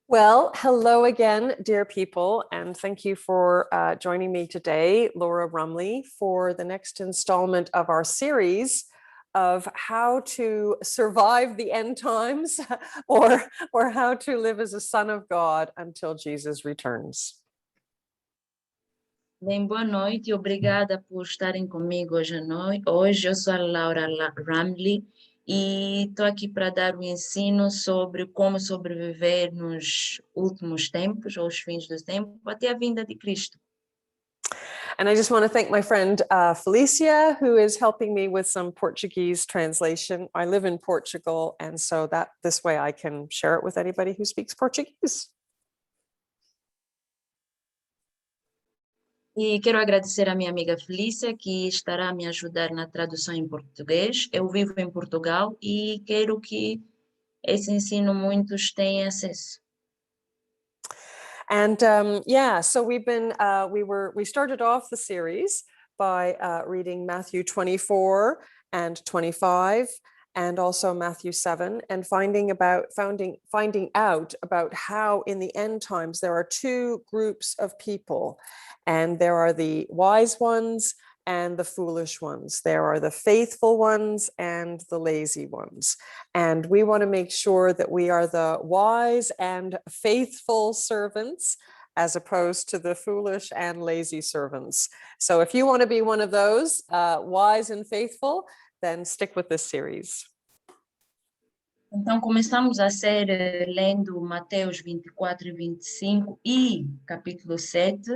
Well, hello again, dear people, and thank you for joining me today, Laura Rumley, for the next installment of our series of how to survive the end times or how to live as a son of God until Jesus returns. Bem, boa noite e obrigada por estarem comigo hoje. Eu sou a Laura Ramley e estou aqui para dar um ensino sobre como sobreviver nos últimos tempos, ou os fins do tempo, até a vinda de Cristo. And I just want to thank my friend Felicia, who is helping me with some Portuguese translation. I live in Portugal, and so that this way I can share it with anybody who speaks Portuguese. E quero agradecer a minha amiga Felícia, que estará a me ajudar na tradução em português. Eu vivo em Portugal e quero que esse ensino muitos tenham acesso. And so we started off the series by reading Matthew 24 and 25 and also Matthew 7 and finding out about how in the end times there are two groups of people, and there are the wise ones and the foolish ones. There are the faithful ones and the lazy ones. And we want to make sure that we are the wise and faithful servants as opposed to the foolish and lazy servants. So if you want to be one of those wise and faithful, then stick with this series. Então, começamos a série lendo Mateus 24 e 25 e capítulo 7,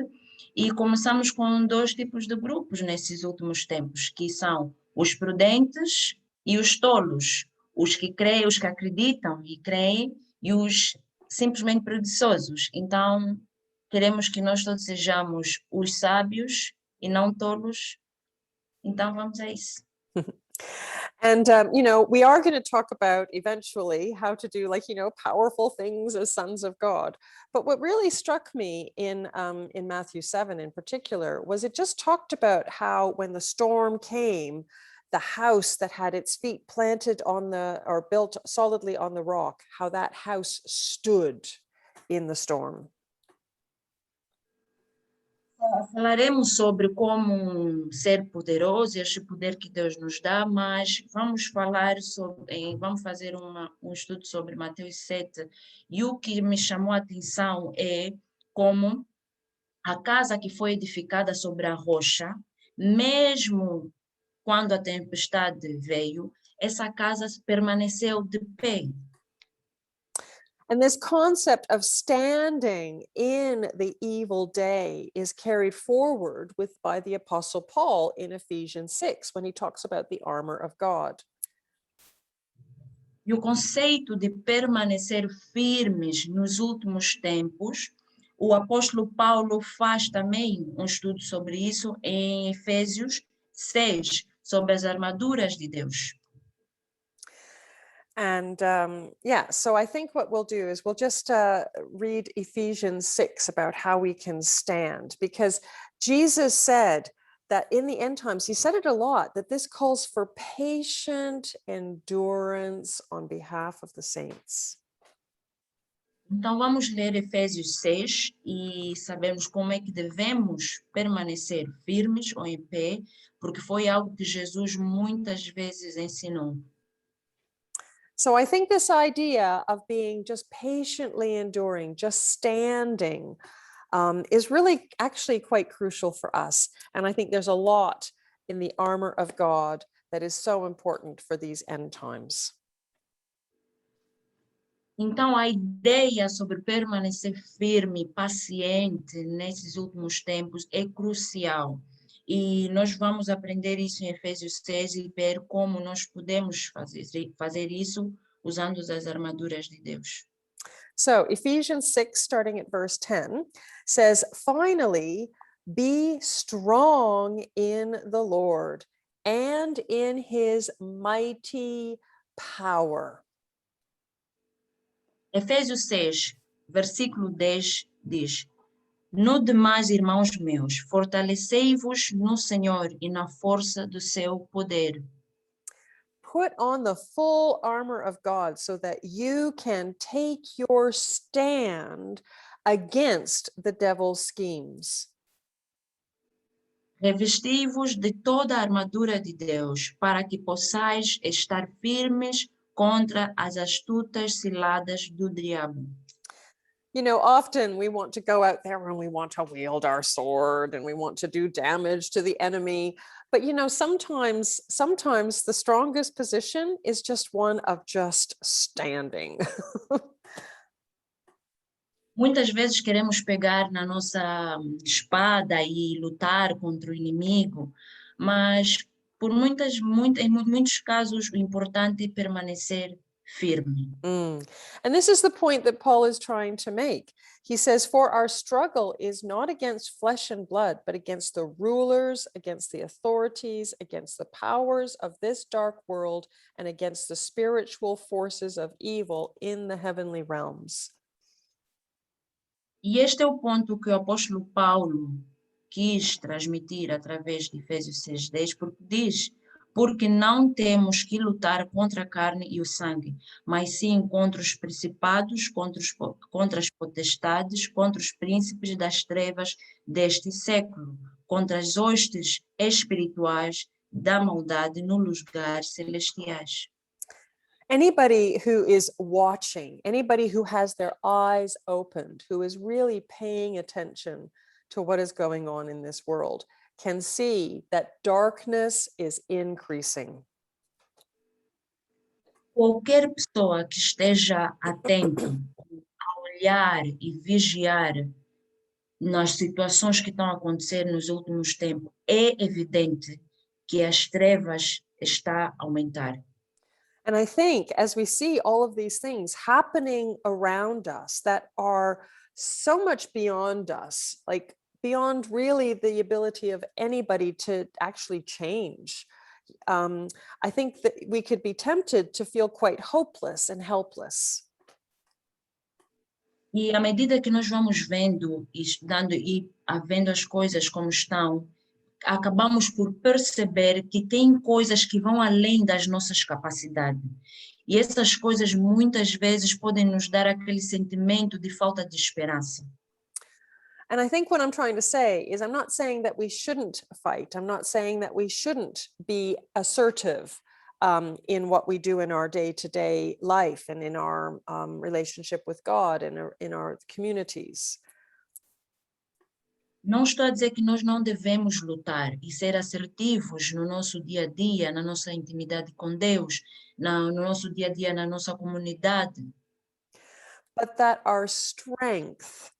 e começamos com dois tipos de grupos nesses últimos tempos, que são os prudentes e os tolos, os que creem, os que acreditam e creem, e os simplesmente preguiçosos. Então, queremos que nós todos sejamos os sábios e não tolos. Então, vamos a isso. And, we are going to talk about eventually how to do powerful things as sons of God. But what really struck me in Matthew 7 in particular was it just talked about how when the storm came, the house that had its feet planted or built solidly on the rock, how that house stood in the storm. Falaremos sobre como ser poderoso, este poder que Deus nos dá, mas vamos fazer um estudo sobre Mateus 7, e o que me chamou a atenção é como a casa que foi edificada sobre a rocha, mesmo quando a tempestade veio, essa casa permaneceu de pé. And this concept of standing in the evil day is carried forward by the Apostle Paul in Ephesians 6 when he talks about the armor of God. E o conceito de permanecer firmes nos últimos tempos, o apóstolo Paulo faz também um estudo sobre isso em Efésios 6, sobre as armaduras de Deus. And so I think what we'll do is we'll just read Ephesians 6 about how we can stand, because Jesus said that in the end times, he said it a lot, that this calls for patient endurance on behalf of the saints. Então vamos ler Efésios 6 e sabemos como é que devemos permanecer firmes ou em pé, porque foi algo que Jesus muitas vezes ensinou. So I think this idea of being just patiently enduring, just standing, is really actually quite crucial for us. And I think there's a lot in the armor of God that is so important for these end times. Então, a ideia sobre permanecer firme, paciente nesses últimos tempos é crucial. E nós vamos aprender isso em Efésios 6 e ver como nós podemos fazer isso usando as armaduras de Deus. So Ephesians 6, starting at verse 10, says, "Finally, be strong in the Lord and in his mighty power." Efésios 6, versículo 10 diz: No demais, irmãos meus, fortalecei-vos no Senhor e na força do seu poder. put on the full armor of God so that you can take your stand against the devil's schemes. Revesti-vos de toda a armadura de Deus, para que possais estar firmes contra as astutas ciladas do diabo. You know, often we want to go out there and we want to wield our sword and we want to do damage to the enemy. But you know, sometimes the strongest position is just one of just standing. Muitas vezes queremos pegar na nossa espada e lutar contra o inimigo, mas em muitos casos o importante é permanecer firme. And this is the point that Paul is trying to make. He says, for our struggle is not against flesh and blood, but against the rulers, against the authorities, against the powers of this dark world, and against the spiritual forces of evil in the heavenly realms. E este é o ponto que o apóstolo Paulo quis transmitir através de Efésios 6:10, porque diz: porque não temos que lutar contra a carne e o sangue, mas sim contra os principados, contra as potestades, contra os príncipes das trevas deste século, contra as hostes espirituais da maldade nos lugares celestiais. Anybody who is watching, anybody who has their eyes opened, who is really paying attention to what is going on in this world, can see that darkness is increasing. Qualquer pessoa que esteja atento a olhar e vigiar nas situações que estão a acontecer nos últimos tempos, é evidente que as trevas está a aumentar. And I think as we see all of these things happening around us that are so much beyond us, like beyond really the ability of anybody to actually change, I think that we could be tempted to feel quite hopeless and helpless. E à medida que nós vamos vendo e estudando e vendo as coisas como estão, acabamos por perceber que tem coisas que vão além das nossas capacidades. E essas coisas muitas vezes podem nos dar aquele sentimento de falta de esperança. And I think what I'm trying to say is I'm not saying that we shouldn't fight. I'm not saying that we shouldn't be assertive in what we do in our day-to-day life and in our relationship with God and in our communities. Não estou a dizer que nós não devemos lutar e ser assertivos no nosso dia a dia, na nossa intimidade com Deus, no nosso dia a dia, na nossa comunidade. But that our strength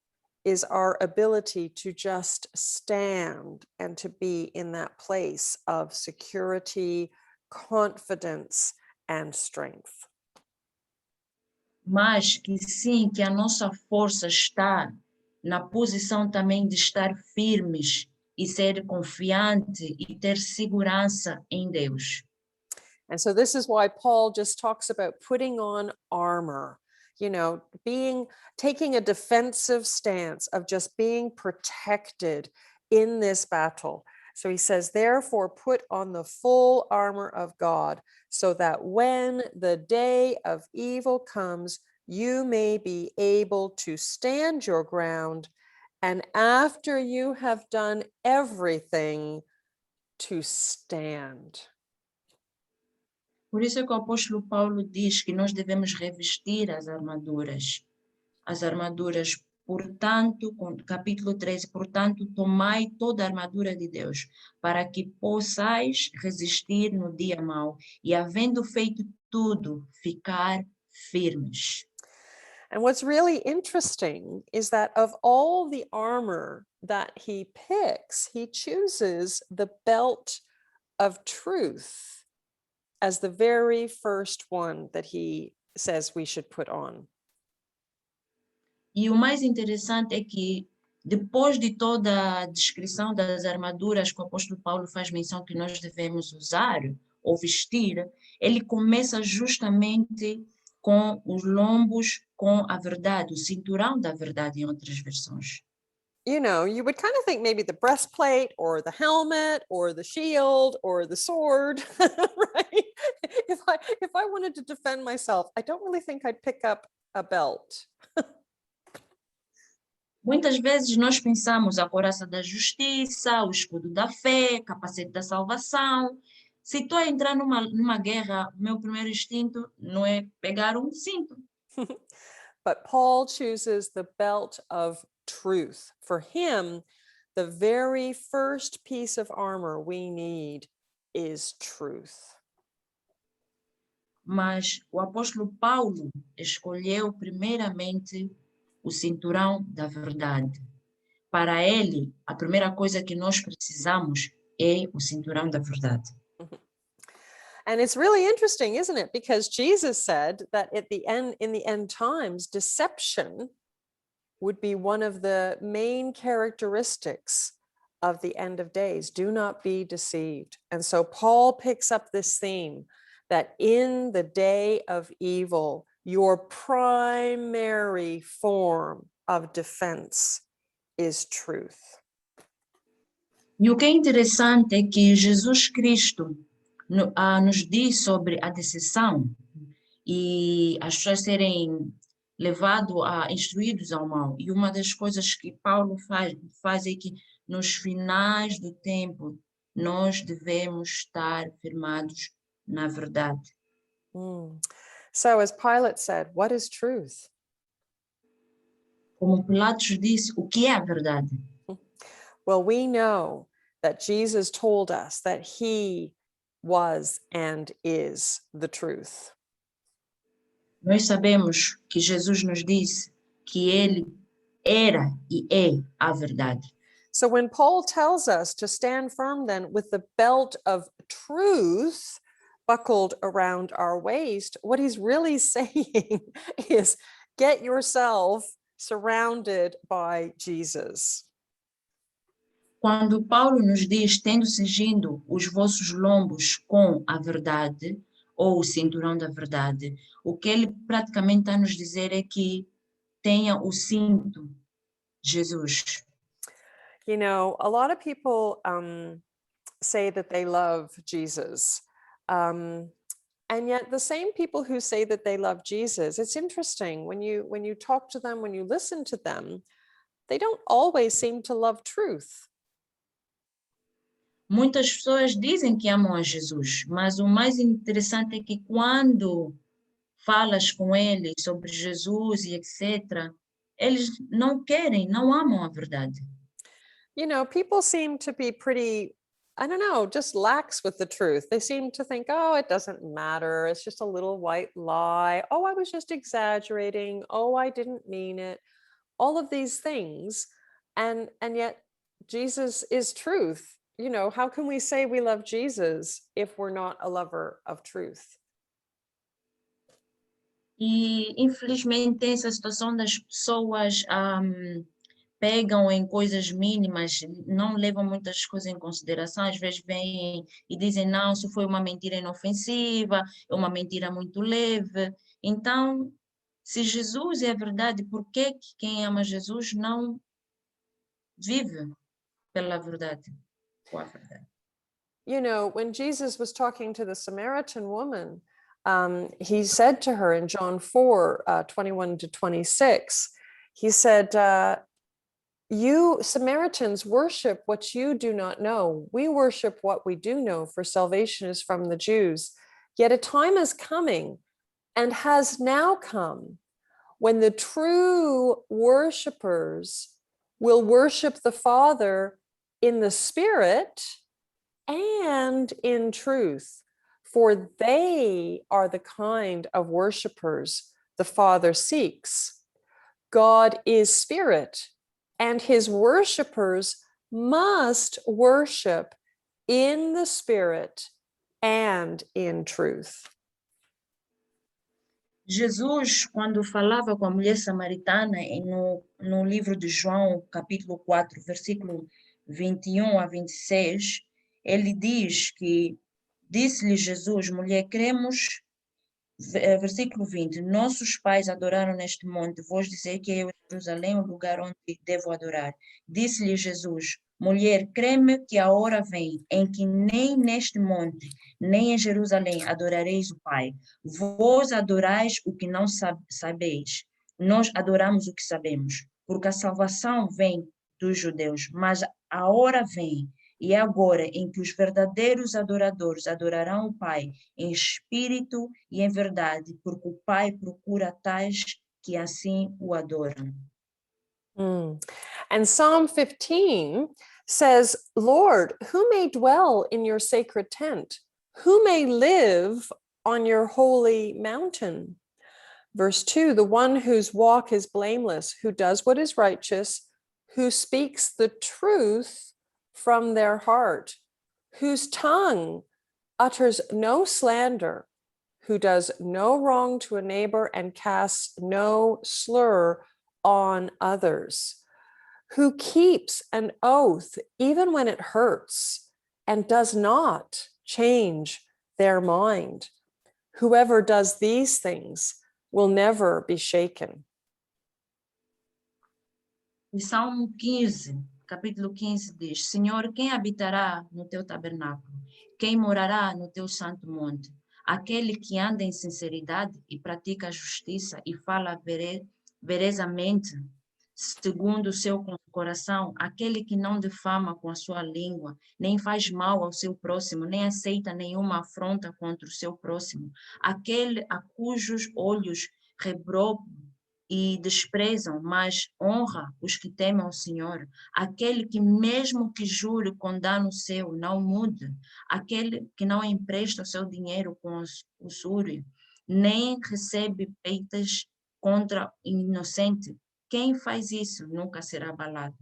is our ability to just stand and to be in that place of security, confidence, and strength. Mas que sim, que a nossa força está na posição também de estar firmes e ser confiante e ter segurança em Deus. And so this is why Paul just talks about putting on armor, you know, taking a defensive stance of just being protected in this battle. So he says, therefore, put on the full armor of God so that when the day of evil comes, you may be able to stand your ground. And after you have done everything, to stand. Por isso é que o apóstolo Paulo diz que nós devemos revestir as armaduras. As armaduras, portanto, capítulo 13, portanto, tomai toda a armadura de Deus, para que possais resistir no dia mau e, havendo feito tudo, ficar firmes. And what's really interesting is that of all the armor that he picks, he chooses the belt of truth as the very first one that he says we should put on. E o mais interessante é que, depois de toda a descrição das armaduras que o apóstolo Paulo faz menção que nós devemos usar ou vestir, ele começa justamente com os lombos, com a verdade, o cinturão da verdade, em outras versões. you know, you would kind of think maybe the breastplate or the helmet or the shield or the sword, right? If I wanted to defend myself, I don't really think I'd pick up a belt. Muitas vezes nós pensamos a couraça da justiça, o escudo da fé, capacete da salvação. Se estou a entrar numa guerra, meu primeiro instinto não é pegar um cinto. But Paul chooses the belt of truth. For him, the very first piece of armor we need is truth. Mas o apóstolo Paulo escolheu primeiramente o cinturão da verdade. Para ele, a primeira coisa que nós precisamos é o cinturão da verdade. And it's really interesting, isn't it? Because Jesus said that in the end times, deception would be one of the main characteristics of the end of days. Do not be deceived. And so Paul picks up this theme that in the day of evil, your primary form of defense is truth. E o que é interessante é que Jesus Cristo nos diz sobre a decisão e as pessoas serem instruídos ao mal. E uma das coisas que Paulo faz é que nos finais do tempo nós devemos estar firmados na verdade. So as Pilate said, what is truth? Como Pilatos disse, o que é a verdade? Well, we know that Jesus told us that he was and is the truth. Nós sabemos que Jesus nos disse que ele era e é a verdade. So when Paul tells us to stand firm then with the belt of truth buckled around our waist, what he's really saying is get yourself surrounded by Jesus. Quando Paulo nos diz, tendo cingido os vossos lombos com a verdade, ou o cinturão da verdade, o que ele praticamente está a nos dizer é que tenha o cinto, Jesus. You know, a lot of people say that they love Jesus. And yet the same people who say that they love Jesus, it's interesting when you talk to them, when you listen to them, they don't always seem to love truth. Muitas pessoas dizem que amam a Jesus, mas o mais interessante é que quando falas com eles sobre Jesus e etc., eles não querem, não amam a verdade. You know, people seem to be pretty, I don't know, just lax with the truth. They seem to think, oh, it doesn't matter. It's just a little white lie. Oh, I was just exaggerating. Oh, I didn't mean it. All of these things. And yet Jesus is truth. You know, how can we say we love Jesus if we're not a lover of truth? E, infelizmente, tem essa situação das pessoas pegam em coisas mínimas, não levam muitas coisas em consideração, às vezes vêm e dizem, não, isso foi uma mentira inofensiva, é uma mentira muito leve. Então, se Jesus é a verdade, por que quem ama Jesus não vive pela verdade, com a verdade? You know, when Jesus was talking to the Samaritan woman, he said to her in John 4, 21 to 26, he said, you Samaritans worship what you do not know. We worship what we do know, for salvation is from the Jews. Yet a time is coming and has now come when the true worshipers will worship the Father in the Spirit and in truth, for they are the kind of worshipers the Father seeks. God is spirit, and his worshipers must worship in the Spirit and in truth. Jesus, quando falava com a mulher samaritana no livro de João, capítulo 4, versículo 21 a 26, ele diz que, disse-lhe Jesus, mulher, cremos Versículo 20. Nossos pais adoraram neste monte, vós dizer que eu em Jerusalém o lugar onde devo adorar. Disse-lhe Jesus, mulher, crê-me que a hora vem em que nem neste monte, nem em Jerusalém adorareis o Pai. Vós adorais o que não sabeis. Nós adoramos o que sabemos, porque a salvação vem dos judeus, mas a hora vem e é agora em que os verdadeiros adoradores adorarão o Pai em espírito e em verdade, porque o Pai procura tais que assim o adoram. And Psalm 15 says, Lord, who may dwell in your sacred tent? Who may live on your holy mountain? Verse 2, the one whose walk is blameless, who does what is righteous, who speaks the truth from their heart, whose tongue utters no slander, who does no wrong to a neighbor and casts no slur on others, who keeps an oath even when it hurts and does not change their mind. Whoever does these things will never be shaken. E Salmo 15, capítulo 15 diz: Senhor, quem habitará no teu tabernáculo? Quem morará no teu santo monte? Aquele que anda em sinceridade e pratica a justiça e fala verezamente, segundo o seu coração, aquele que não difama com a sua língua, nem faz mal ao seu próximo, nem aceita nenhuma afronta contra o seu próximo, aquele a cujos olhos reprobam e desprezam, mas honra os que temem ao Senhor, aquele que mesmo que jure com dano seu, não mude, aquele que não empresta o seu dinheiro com usúria, nem recebe peitas contra o inocente. Quem faz isso nunca será abalado.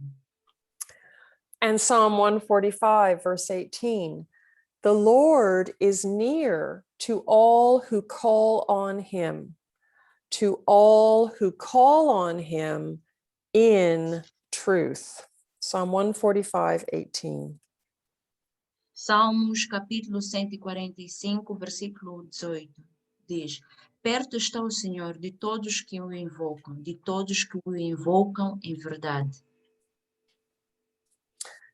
And Psalm 145, verse 18, the Lord is near to all who call on him, to all who call on him in truth. Psalm 145, 18. Salmos capítulo 145, versículo 18, diz: Perto está o Senhor de todos que o invocam, de todos que o invocam em verdade.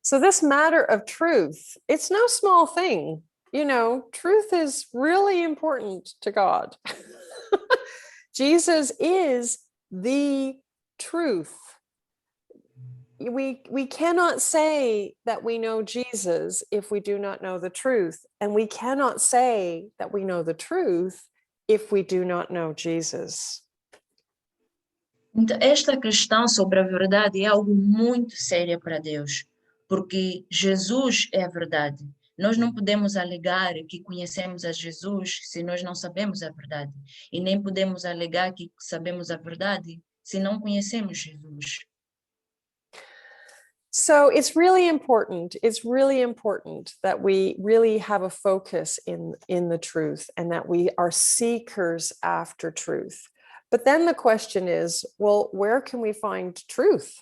So this matter of truth, it's no small thing. You know, truth is really important to God. Jesus is the truth. We cannot say that we know Jesus if we do not know the truth. And we cannot say that we know the truth if we do not know Jesus. Então, esta questão sobre a verdade é algo muito sério para Deus, porque Jesus é a verdade. Nós não podemos alegar que conhecemos a Jesus se nós não sabemos a verdade. E nem podemos alegar que sabemos a verdade se não conhecemos Jesus. So it's really important. It's really important that we really have a focus in the truth and that we are seekers after truth. But then the question is, well, where can we find truth?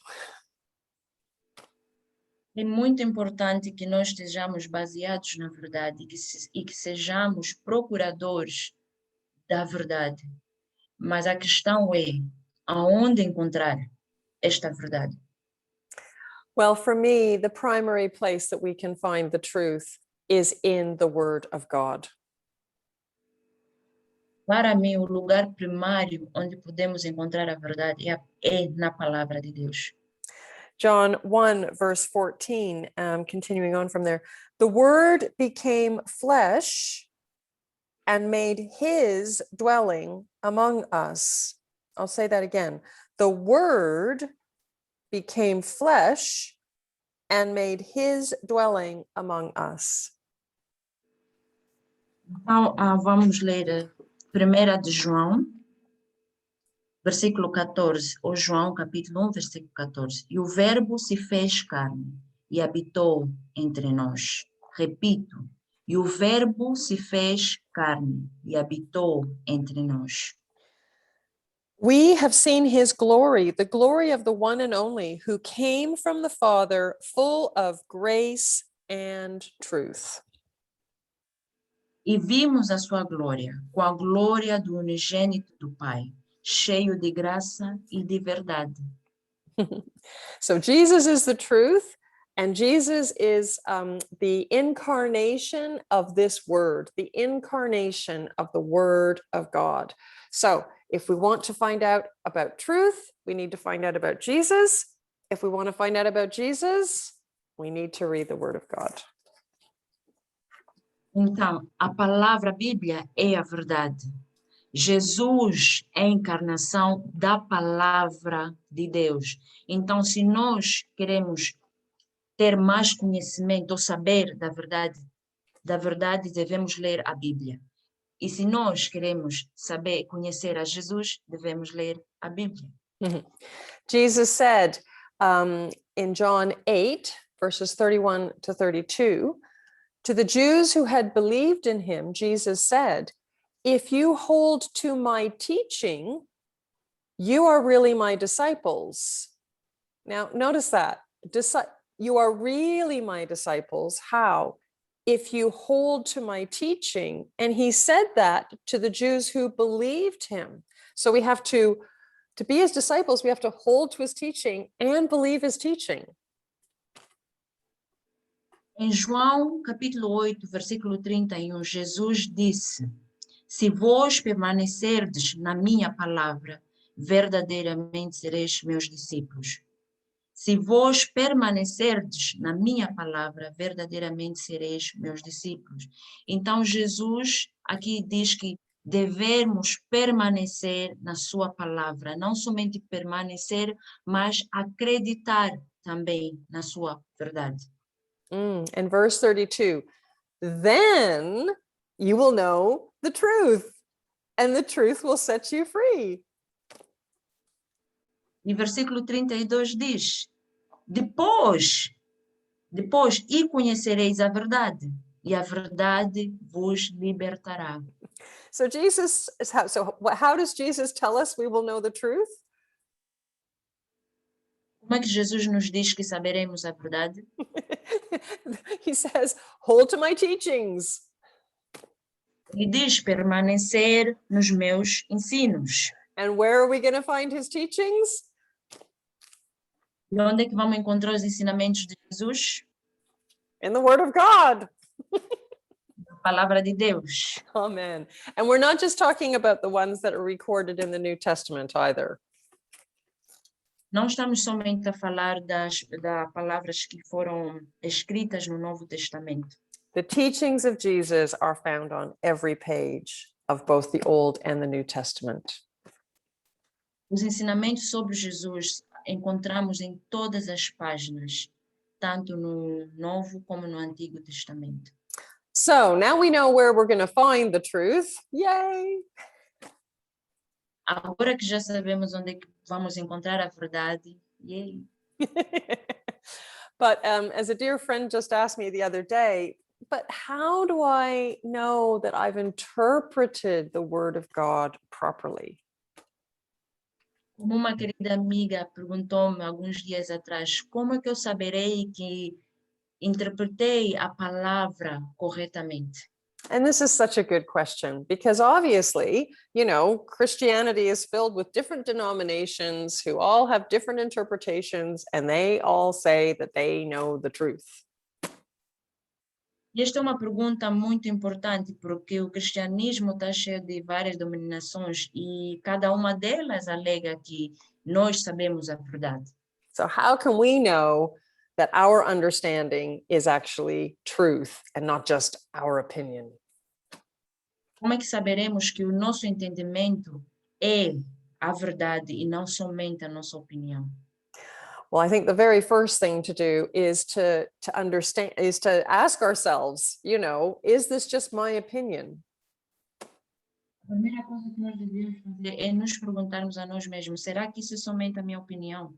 É muito importante que nós estejamos baseados na verdade e que sejamos procuradores da verdade. Mas a questão é, aonde encontrar esta verdade? Well, for me, the primary place that we can find the truth is in the Word of God. Para mim, o lugar primário onde podemos encontrar a verdade é na palavra de Deus. John 1, verse 14, continuing on from there, the Word became flesh and made his dwelling among us. I'll say that again. The Word became flesh and made his dwelling among us. Então, vamos ler 1 de João, versículo 14, ou João, capítulo 1, versículo 14. E o verbo se fez carne e habitou entre nós. Repito, e o verbo se fez carne e habitou entre nós. We have seen his glory, the glory of the one and only who came from the Father, full of grace and truth. E vimos a sua glória, com a glória do unigênito do Pai, cheio de graça e de verdade. So Jesus is the truth, and Jesus is the incarnation of this word, the incarnation of the word of God. So if we want to find out about truth, we need to find out about Jesus. If we want to find out about Jesus, we need to read the word of God. Então, a palavra Bíblia é a verdade. Jesus é a encarnação da palavra de Deus. Então, se nós queremos ter mais conhecimento ou saber da verdade devemos ler a Bíblia. E se nós queremos saber, conhecer a Jesus, devemos ler a Bíblia. Jesus said in John 8, verses 31 to 32, to the Jews who had believed in him, Jesus said, if you hold to my teaching, you are really my disciples. Now, notice that. You are really my disciples. How? If you hold to my teaching. And he said that to the Jews who believed him. So we have to be his disciples, we have to hold to his teaching and believe his teaching. Em João, capítulo 8, versículo 31, Jesus disse, se vós permanecerdes na minha palavra, verdadeiramente sereis meus discípulos. Se vós permanecerdes na minha palavra, verdadeiramente sereis meus discípulos. Então, Jesus aqui diz que devemos permanecer na sua palavra, não somente permanecer, mas acreditar também na sua verdade. And verse 32, then you will know the truth, and the truth will set you free. E versículo 32 diz, depois, e conhecereis a verdade, e a verdade vos libertará. So how does Jesus tell us we will know the truth? Como é que Jesus nos diz que saberemos a verdade? He says, hold to my teachings. Ele diz permanecer nos meus ensinos. And where are we going to find his teachings? E onde é que vamos encontrar os ensinamentos de Jesus? In the Word of God. A palavra de Deus. Amen. And we're not just talking about the ones that are recorded in the New Testament either. Não estamos somente a falar das palavras que foram escritas no Novo Testamento. The teachings of Jesus are found on every page of both the Old and the New Testament. Os ensinamentos sobre Jesus encontramos em todas as páginas, tanto no Novo como no Antigo Testamento. So now we know where we're going to find the truth. Yay! Agora que já sabemos onde é que vamos encontrar a verdade, yay! But as a dear friend just asked me the other day, but how do I know that I've interpreted the Word of God properly? Como uma querida amiga perguntou-me alguns dias atrás, como é que eu saberei que interpretei a palavra corretamente? And this is such a good question because obviously, you know, Christianity is filled with different denominations who all have different interpretations and they all say that they know the truth. E esta é uma pergunta muito importante porque o cristianismo está cheio de várias denominações e cada uma delas alega que nós sabemos a verdade. So how can we know that our understanding is actually truth and not just our opinion? Como é que saberemos que o nosso entendimento é a verdade e não somente a nossa opinião? Well, I think the very first thing to do is to understand, is to ask ourselves, you know, is this just my opinion? A primeira coisa que nós devemos fazer é nos perguntarmos a nós mesmos, será que isso é somente a minha opinião?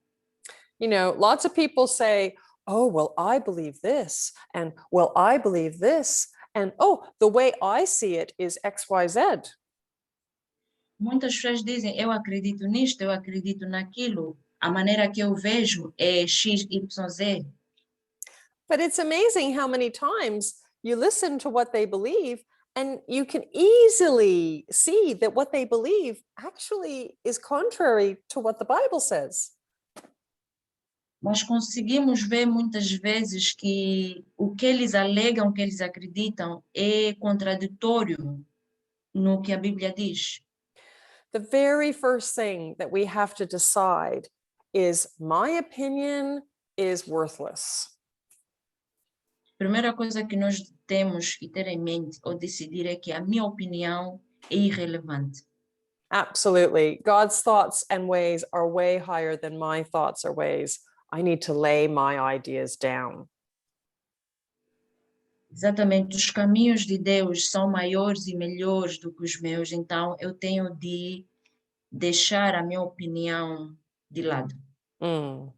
You know, lots of people say, oh, well, I believe this, and well, I believe this, and oh, the way I see it is XYZ. Muitas pessoas dizem, eu acredito nisto, eu acredito naquilo. A maneira que eu vejo é X, Y, Z. But it's amazing how many times you listen to what they believe And you can easily see that what they believe actually is contrary to what the Bible says. Mas conseguimos ver muitas vezes que o que eles alegam, o que eles acreditam, é contraditório no que a Bíblia diz. The very first thing that we have to decide is my opinion is worthless. Primeira coisa que nós temos que ter em mente ou decidir é que a minha opinião é irrelevante. Absolutely. God's thoughts and ways are way higher than my thoughts or ways. I need to lay my ideas down. Exatamente, os caminhos de Deus são maiores e melhores do que os meus, então eu tenho de deixar a minha opinião de lado.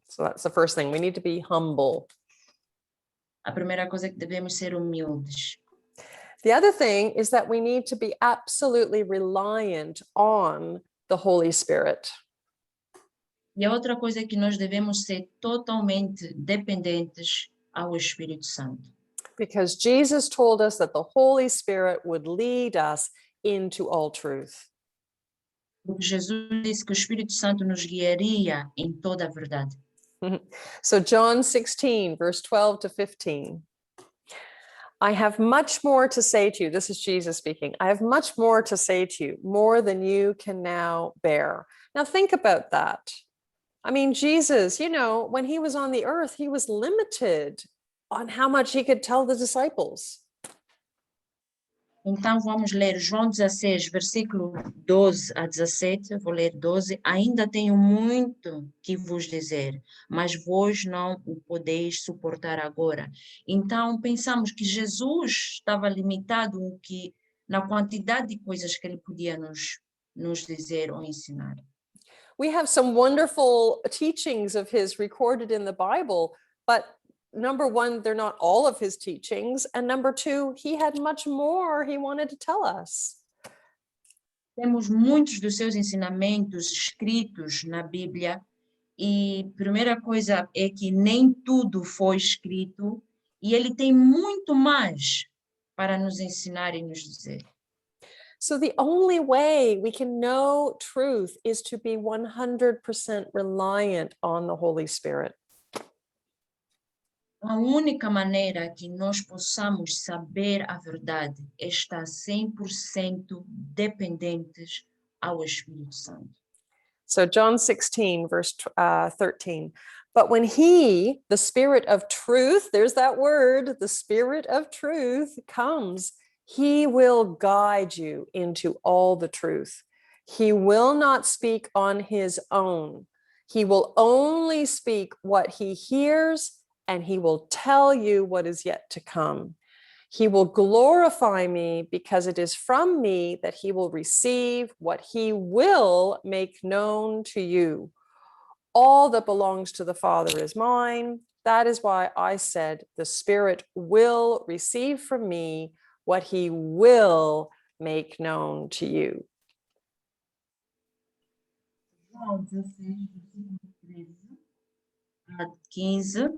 So that's the first thing. We need to be humble. A primeira coisa é que devemos ser humildes. The other thing is that we need to be absolutely reliant on the Holy Spirit. E a outra coisa é que nós devemos ser totalmente dependentes ao Espírito Santo. Because Jesus told us that the Holy Spirit would lead us into all truth. Porque Jesus disse que o Espírito Santo nos guiaria em toda a verdade. So John 16, verse 12 to 15. I have much more to say to you. This is Jesus speaking. I have much more to say to you, more than you can now bear. Now think about that. I mean, Jesus, when he was on the earth, he was limited on how much he could tell the disciples. Então vamos ler João 16, versículo 12 a 17, vou ler 12. Ainda tenho muito que vos dizer, mas vós não o podeis suportar agora. Então pensamos que Jesus estava limitado na quantidade de coisas que ele podia nos dizer ou ensinar. We have some wonderful teachings of his recorded in the Bible, but number one, they're not all of his teachings. And number two, he had much more he wanted to tell us. Temos muitos dos seus ensinamentos escritos na Bíblia, e primeira coisa é que nem tudo foi escrito, e ele tem muito mais para nos ensinar e nos dizer. So the only way we can know truth is to be 100% reliant on the Holy Spirit. A única maneira que nós possamos saber a verdade é estar 100% dependentes ao Espírito Santo. So John 16, verse 13. But when he, the Spirit of truth, there's that word, the Spirit of truth comes, he will guide you into all the truth. He will not speak on his own. He will only speak what he hears, and he will tell you what is yet to come. He will glorify me because it is from me that he will receive what he will make known to you. All that belongs to the Father is mine. That is why I said the Spirit will receive from me what he will make known to you. João 16, versículo 13 a 15.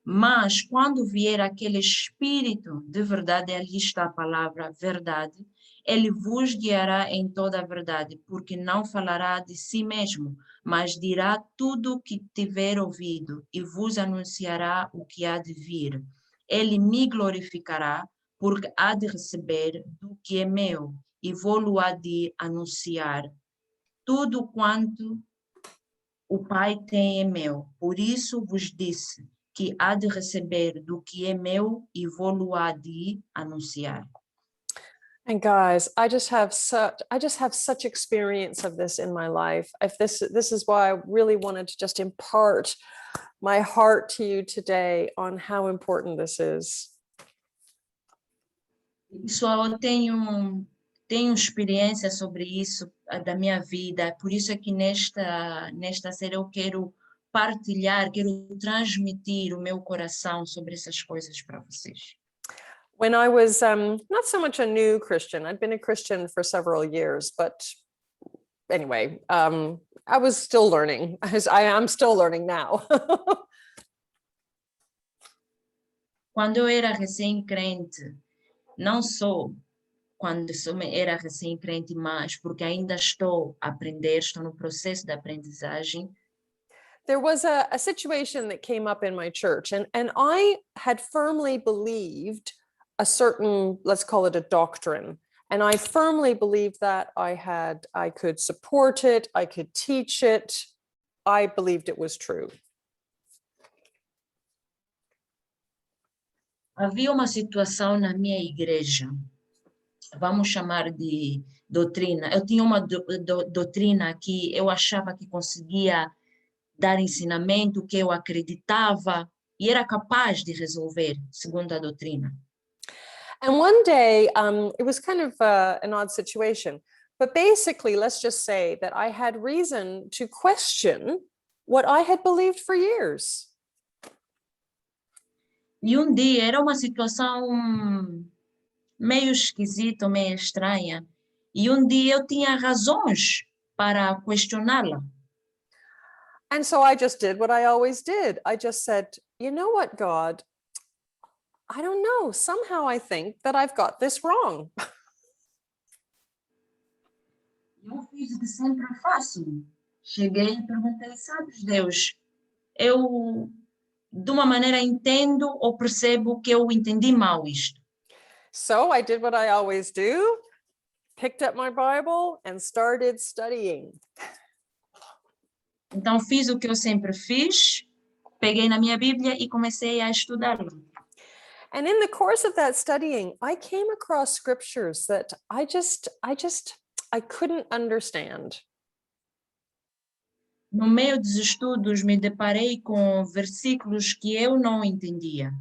Mas quando vier aquele Espírito de verdade, ali está a palavra verdade, ele vos guiará em toda a verdade, porque não falará de si mesmo, mas dirá tudo o que tiver ouvido e vos anunciará o que há de vir. Ele me glorificará, porque há de receber do que é meu e vou-lo há de anunciar. Tudo quanto o Pai tem é meu, por isso vos disse que há de receber do que é meu e vou-lo há de anunciar. And guys, I just have such experience of this in my life. If this is why I really wanted to just impart my heart to you today on how important this is. Só tenho experiência sobre isso da minha vida, por isso é que nesta série eu quero partilhar, quero transmitir o meu coração sobre essas coisas para vocês. When I was not so much a new Christian, I'd been a Christian for several years, but anyway, I was still learning. I am still learning now. Quando eu era recém-crente, não só era recém-crente, mas porque ainda estou a aprender, estou no processo de aprendizagem. There was a situation that came up in my church, and I had firmly believed a certain, let's call it a doctrine. And I firmly believed that I could support it, I could teach it. I believed it was true. Havia uma situação na minha igreja, vamos chamar de doutrina. Eu tinha uma doutrina que eu achava que conseguia dar ensinamento, que eu acreditava e era capaz de resolver, segundo a doutrina. And one day, it was kind of an odd situation, but basically, let's just say that I had reason to question what I had believed for years. E um dia era uma situação meio esquisita, meio estranha, e um dia eu tinha razões para questioná-la. And so I just did what I always did. I just said, you know what, God? I don't know. Somehow I think that I've got this wrong. Eu fiz o que sempre faço. Cheguei e perguntei, sabes, Deus, eu de uma maneira entendo ou percebo que eu entendi mal isto. So I did what I always do, picked up my Bible and started studying. Então fiz o que eu sempre fiz, peguei na minha Bíblia e comecei a estudá-la. And in the course of that studying, I came across scriptures that I couldn't understand. No meio dos estudos, me deparei com versículos que eu não entendia.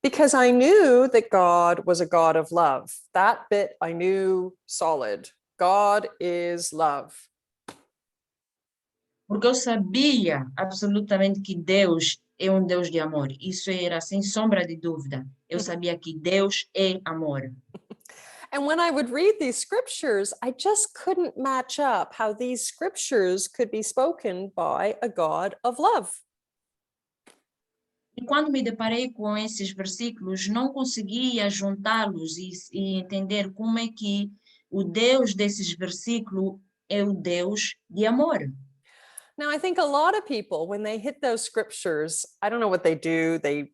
Because I knew that God was a God of love. That bit I knew solid. God is love. Porque eu sabia absolutamente que Deus é um Deus de amor. Isso era sem sombra de dúvida. Eu sabia que Deus é amor. And when I would read these scriptures, I just couldn't match up how these scriptures could be spoken by a God of love. E quando me deparei com esses versículos, não conseguia juntá-los e entender como é que o Deus desses versículos é o Deus de amor. Now, I think a lot of people, when they hit those scriptures, I don't know what they do. They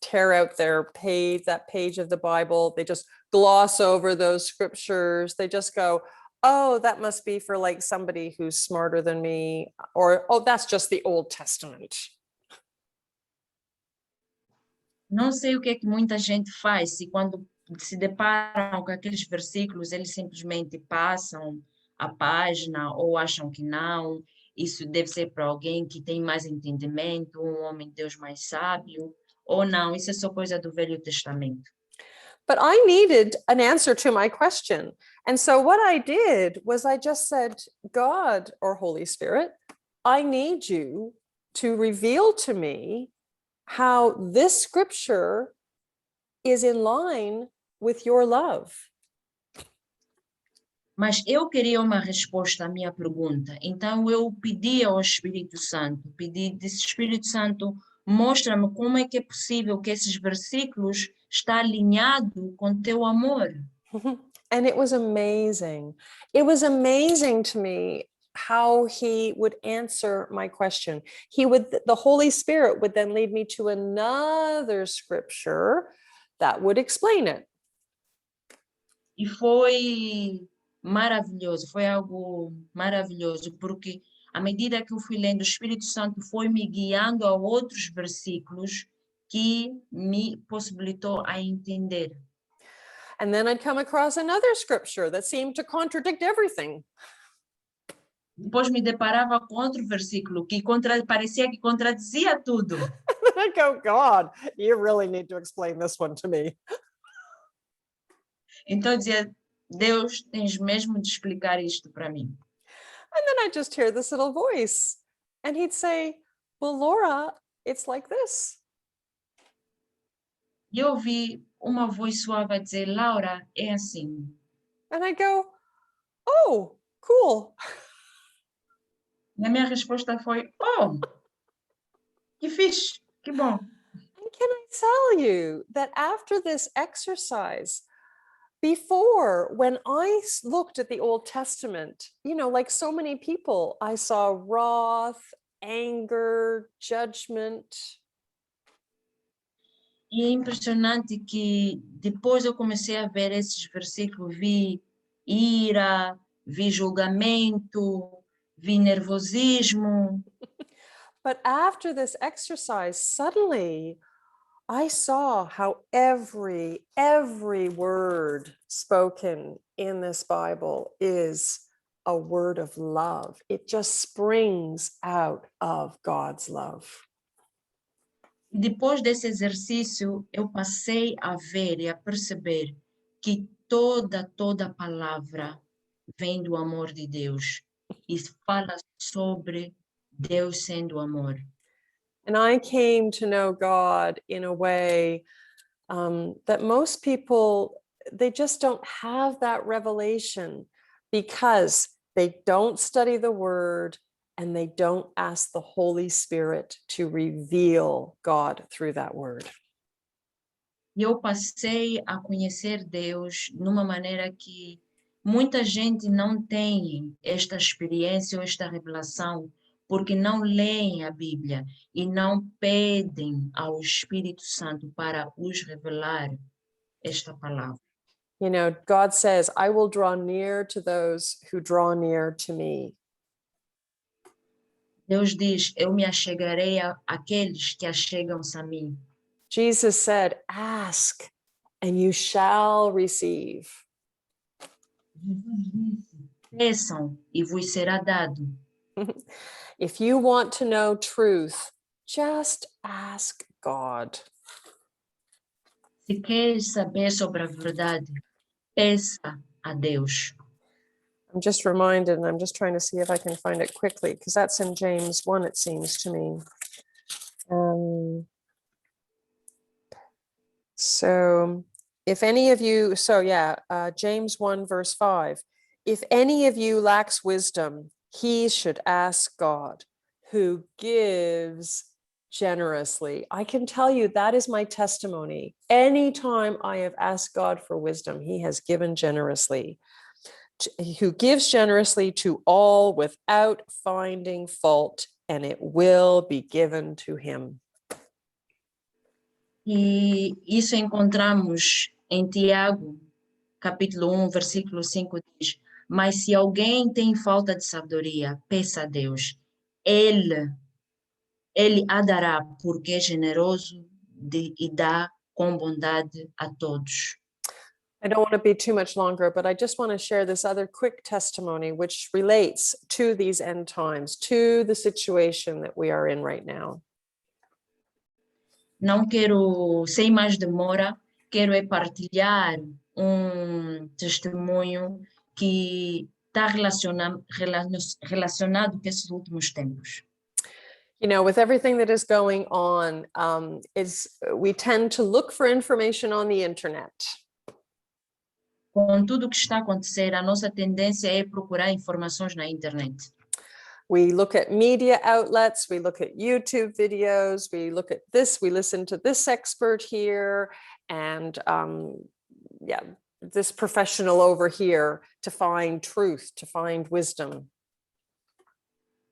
tear out that page of the Bible. They just gloss over those scriptures. They just go, oh, that must be for like somebody who's smarter than me, or oh, that's just the Old Testament. Não sei o que é que muita gente faz se quando se deparam com aqueles versículos, eles simplesmente passam a página ou acham que não. Isso deve ser para alguém que tem mais entendimento, um homem de Deus mais sábio, ou não, isso é só coisa do Velho Testamento. But I needed an answer to my question. And so what I did was I just said, God or Holy Spirit, I need you to reveal to me how this scripture is in line with your love. Mas eu queria uma resposta à minha pergunta. Então eu pedi ao Espírito Santo, disse, Espírito Santo, mostra-me como é que é possível que esses versículos estão alinhados com teu amor. And it was amazing. It was amazing to me how he would answer my question. The Holy Spirit would then lead me to another scripture that would explain it. E foi maravilhoso, foi algo maravilhoso, porque à medida que eu fui lendo, o Espírito Santo foi me guiando a outros versículos que me possibilitou a entender. And then I'd come across another scripture that seemed to contradict everything. Depois me deparava com outro versículo que parecia que contradizia tudo. I go, God, you really need to explain this one to me. Então eu dizia, Deus, tens mesmo de explicar isto para mim. And then I'd just hear this little voice and he'd say, well, Laura, it's like this. E eu ouvi uma voz suave a dizer, Laura, é assim. And I go, oh, cool. E a minha resposta foi, oh, que fixe, que bom. And can I tell you that after this exercise, before, when I looked at the Old Testament, like so many people, I saw wrath, anger, judgment. E é impressionante que depois eu comecei a ver esses versículos, vi ira, vi julgamento, vi nervosismo. But after this exercise, suddenly I saw how every word spoken in this Bible is a word of love. It just springs out of God's love. E depois desse exercício, eu passei a ver e a perceber que toda palavra vem do amor de Deus e fala sobre Deus sendo amor. And I came to know God in a way that most people, they just don't have that revelation because they don't study the word and they don't ask the Holy Spirit to reveal God through that word. E eu passei a conhecer Deus numa maneira que muita gente não tem esta experiência ou esta revelação, porque não leem a Bíblia e não pedem ao Espírito Santo para os revelar esta palavra. God says, I will draw near to those who draw near to me. Deus diz: eu me achegarei àqueles que achegam-se a mim. Jesus said, ask and you shall receive. Jesus disse: peçam e vos será dado. If you want to know truth, just ask God. Se queres saber sobre a verdade, peça a Deus. I'm just reminded, and I'm just trying to see if I can find it quickly, because that's in James 1, it seems to me. So if any of you, James 1, verse 5, if any of you lacks wisdom, he should ask God, who gives generously. I can tell you that is my testimony. Anytime I have asked God for wisdom, he has given generously. Who gives generously to all without finding fault, and it will be given to him. E isso encontramos em Tiago, capítulo 1, versículo 5, diz: mas se alguém tem falta de sabedoria, peça a Deus. Ele a dará, porque é generoso e dá com bondade a todos. I don't want to be too much longer, but I just want to share this other quick testimony which relates to these end times, to the situation that we are in right now. Não quero, sem mais demora, quero partilhar testemunho que está relacionado com esses últimos tempos. With everything that is going on, we tend to look for information on the internet. Com tudo o que está a acontecer, a nossa tendência é procurar informações na internet. We look at media outlets, we look at YouTube videos, we look at this, we listen to this expert here, and this professional over here to find truth, to find wisdom.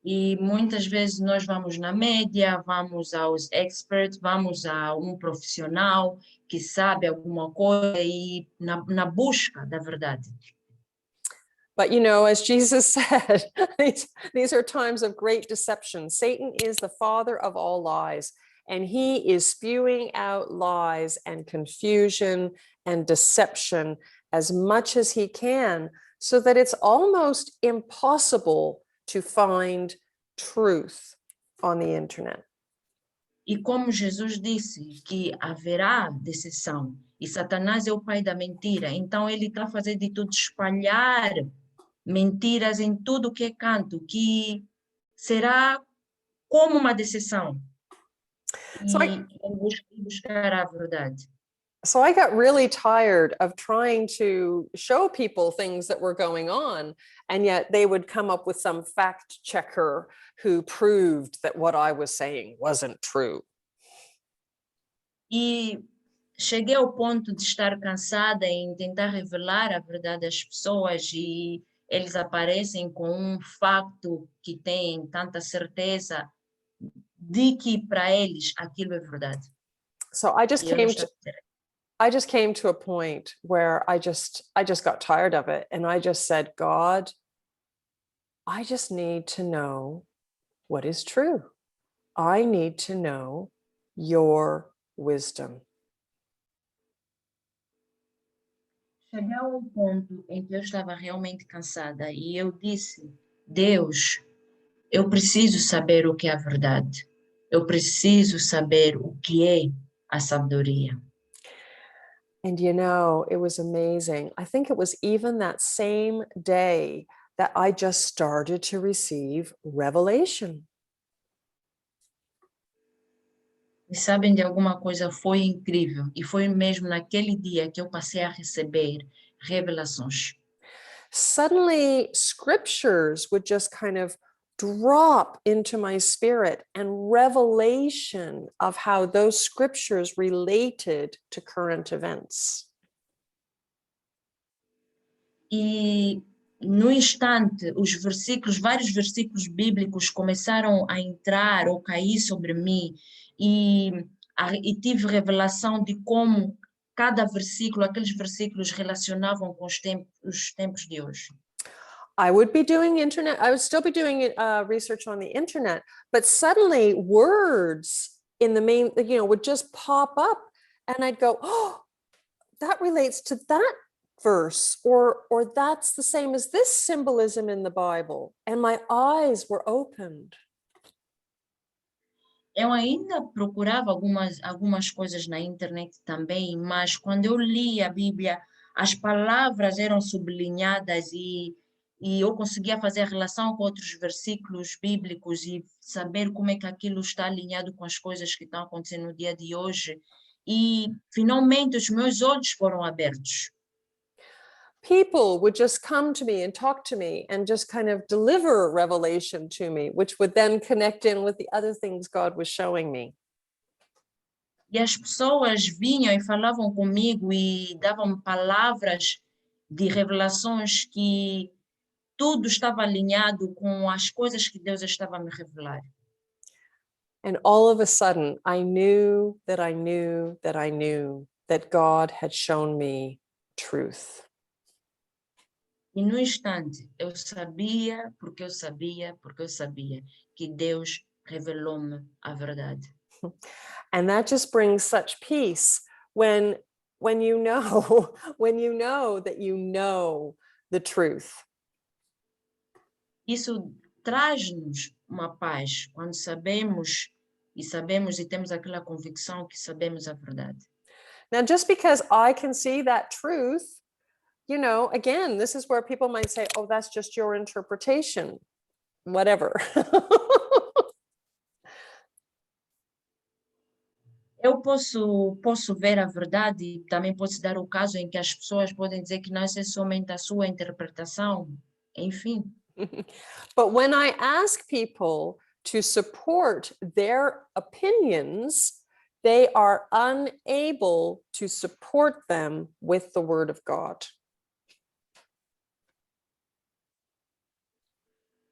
E muitas vezes nós vamos na média, vamos aos experts, vamos a profissional que sabe alguma coisa e na busca da verdade. But as Jesus said, these are times of great deception. Satan is the father of all lies, and he is spewing out lies and confusion and deception as much as he can, so that it's almost impossible to find truth on the internet. E como Jesus disse que haverá decepção, e Satanás é o pai da mentira, então ele está fazendo de tudo, espalhar mentiras em tudo que é canto, que será como uma decepção. E buscar a verdade. So I got really tired of trying to show people things that were going on, and yet they would come up with some fact checker who proved that what I was saying wasn't true. E cheguei ao ponto de estar cansada em tentar revelar a verdade às pessoas e eles aparecem com um facto que têm tanta certeza de que para eles aquilo é verdade. So I just E eu não came estava to I just came to a point where I just got tired of it, and I just said, God, I just need to know what is true. I need to know your wisdom. Cheguei a um ponto em que eu estava realmente cansada e eu disse: Deus, eu preciso saber o que é a verdade. Eu preciso saber o que é a sabedoria. And you know, it was amazing. I think it was even that same day that I just started to receive revelation. E sabem de alguma coisa? Foi incrível. E foi mesmo naquele dia que eu passei a receber revelações. Suddenly, scriptures would just kind of drop into my spirit, and revelation of how those scriptures related to current events. E no instante, vários versículos bíblicos começaram a entrar ou cair sobre mim e, e tive revelação de como cada versículo, aqueles versículos relacionavam com os tempos de hoje. I would be doing internet, I would still be doing research on the internet, but suddenly words in the main, you know, would just pop up, and I'd go, oh, that relates to that verse, or that's the same as this symbolism in the Bible. And my eyes were opened. Eu ainda procurava algumas coisas na internet também, mas quando eu li a Bíblia, as palavras eram sublinhadas e eu conseguia fazer a relação com outros versículos bíblicos e saber como é que aquilo está alinhado com as coisas que estão acontecendo no dia de hoje. E finalmente os meus olhos foram abertos. People would just come to me and talk to me and just kind of deliver revelation to me, which would then connect in with the other things God was showing me. E as pessoas vinham e falavam comigo e davam palavras de revelações que tudo estava alinhado com as coisas que Deus estava a me revelar. And all of a sudden, I knew that I knew that I knew that God had shown me truth. E no instante, eu sabia, porque eu sabia, porque eu sabia que Deus revelou-me a verdade. And that just brings such peace when you know when you know that you know the truth. Isso traz-nos uma paz quando sabemos e temos aquela convicção que sabemos a verdade. Now, just because I can see that truth, you know, again, this is where people might say, oh, that's just your interpretation, whatever. Eu posso ver a verdade e também posso dar o caso em que as pessoas podem dizer que não é somente a sua interpretação, enfim. But when I ask people to support their opinions, they are unable to support them with the word of God.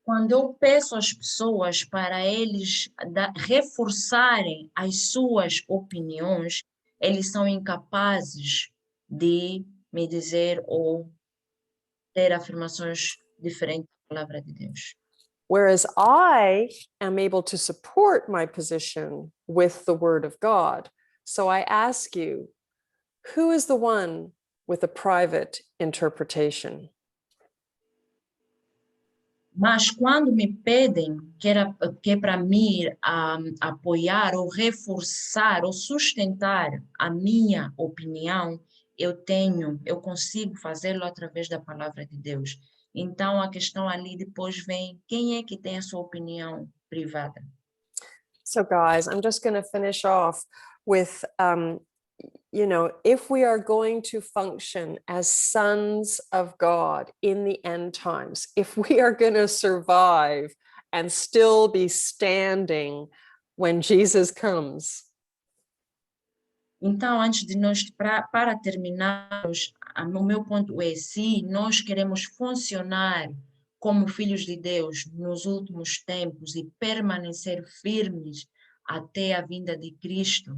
Quando eu peço às pessoas para eles reforçarem as suas opiniões, eles são incapazes de me dizer ou ter afirmações diferentes da palavra de Deus. Whereas I am able to support my position with the word of God. So I ask you, who is the one with a private interpretation? Mas quando me pedem que é para mim apoiar ou reforçar ou sustentar a minha opinião, eu consigo fazê-lo através da palavra de Deus. Então a questão ali depois vem, quem é que tem a sua opinião privada? So guys, I'm just going to finish off with, you know, if we are going to function as sons of God in the end times, if we are going to survive and still be standing when Jesus comes. Então, antes de nós, para terminarmos, o meu ponto é, se nós queremos funcionar como filhos de Deus nos últimos tempos e permanecer firmes até a vinda de Cristo,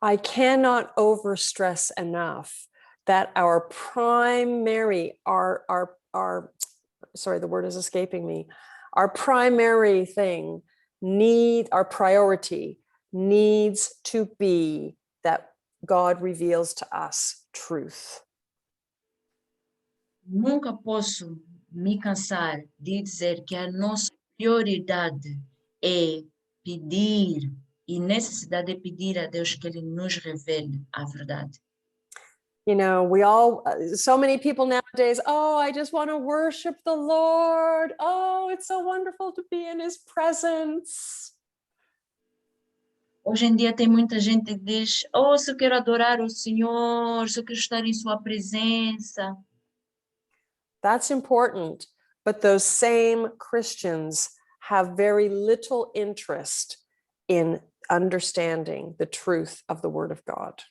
I cannot overstress enough that our primary, our sorry, the word is escaping me. Our primary thing our priority needs to be that God reveals to us truth. nunca posso me cansar de dizer que a nossa prioridade é pedir e necessidade de pedir a Deus que Ele nos revele a verdade. You know, so many people nowadays, oh, I just want to worship the Lord. Oh, it's so wonderful to be in his presence. Hoje em dia tem muita gente que diz, oh, se eu quero adorar o Senhor, se eu quero estar em sua presença. That's important. But those same Christians have very little interest in understanding the truth of the Word of God.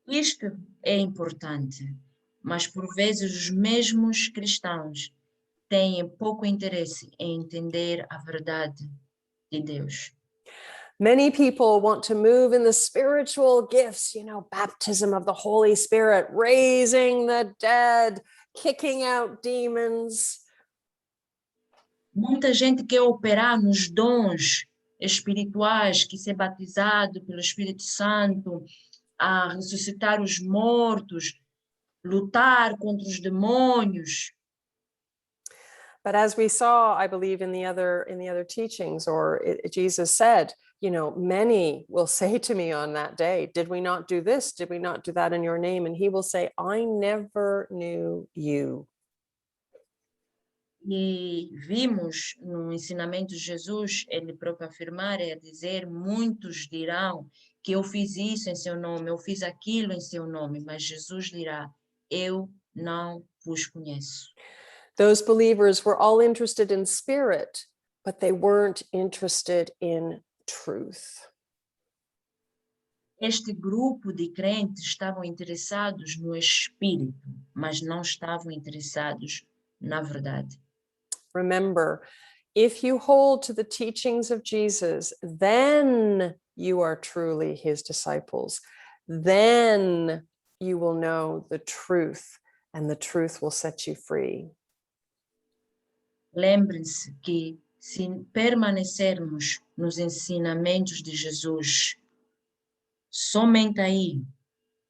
Isto é importante, mas por vezes os mesmos cristãos têm pouco interesse em entender a verdade de Deus. Many people want to move in the spiritual gifts, you know, baptism of the Holy Spirit, raising the dead, kicking out demons. Muita gente quer operar nos dons espirituais, que ser batizado pelo Espírito Santo, a ressuscitar os mortos, lutar contra os demônios. But as we saw, I believe in the other teachings, Jesus said, you know, many will say to me on that day, did we not do this? Did we not do that in your name? And he will say, I never knew you. E vimos no ensinamento de Jesus, ele próprio afirmar, é dizer, muitos dirão que eu fiz isso em seu nome, eu fiz aquilo em seu nome, mas Jesus dirá, eu não vos conheço. Those believers were all interested in spirit, but they weren't interested in truth. Este grupo de crentes estavam interessados no espírito, mas não estavam interessados na verdade. Remember, if you hold to the teachings of Jesus, then you are truly his disciples. Then you will know the truth, and the truth will set you free. Lembrem-se que se permanecermos nos ensinamentos de Jesus, somente aí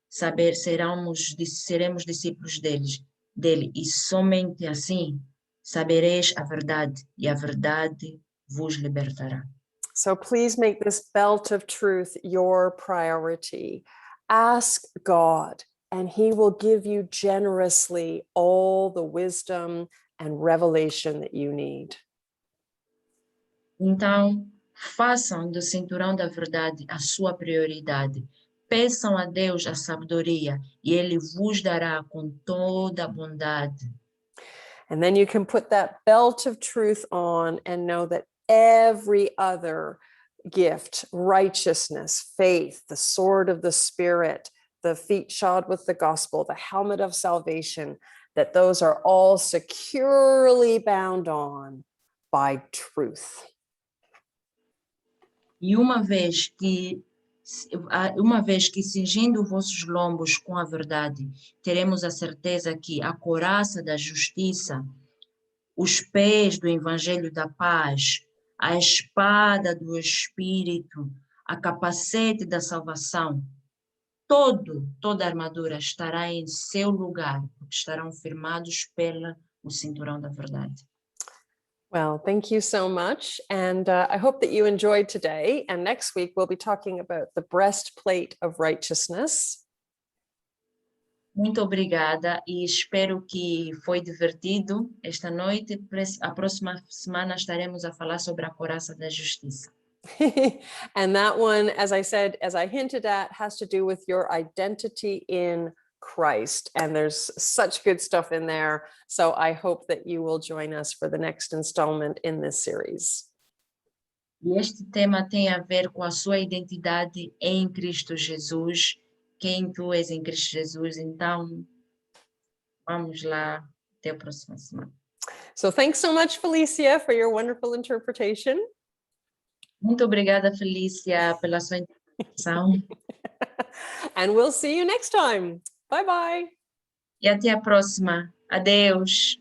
seremos discípulos dele, e somente assim sabereis a verdade, e a verdade vos libertará. So please make this belt of truth your priority. Ask God, and he will give you generously all the wisdom and revelation that you need. Então, façam do cinturão da verdade a sua prioridade. Peçam a Deus a sabedoria e Ele vos dará com toda a bondade. And then you can put that belt of truth on and know that every other gift, righteousness, faith, the sword of the Spirit, the feet shod with the gospel, the helmet of salvation, that those are all securely bound on by truth. E uma vez que cingindo vossos lombos com a verdade, teremos a certeza que a couraça da justiça, os pés do evangelho da paz, a espada do Espírito, a capacete da salvação, toda a armadura estará em seu lugar, porque estarão firmados o cinturão da verdade. Well, thank you so much. And I hope that you enjoyed today. And next week, we'll be talking about the breastplate of righteousness. Muito obrigada e espero que foi divertido esta noite. A próxima semana estaremos a falar sobre a couraça da justiça. And that one, as I said, as I hinted at, has to do with your identity in Christ. And there's such good stuff in there. So I hope that you will join us for the next installment in this series. E este tema tem a ver com a sua identidade em Cristo Jesus, quem tu és em Cristo Jesus. Então, vamos lá, até a próxima semana. So thanks so much, Felicia, for your wonderful interpretation. Muito obrigada, Felícia, pela sua interpretação. And we'll see you next time. Bye bye. E até a próxima. Adeus.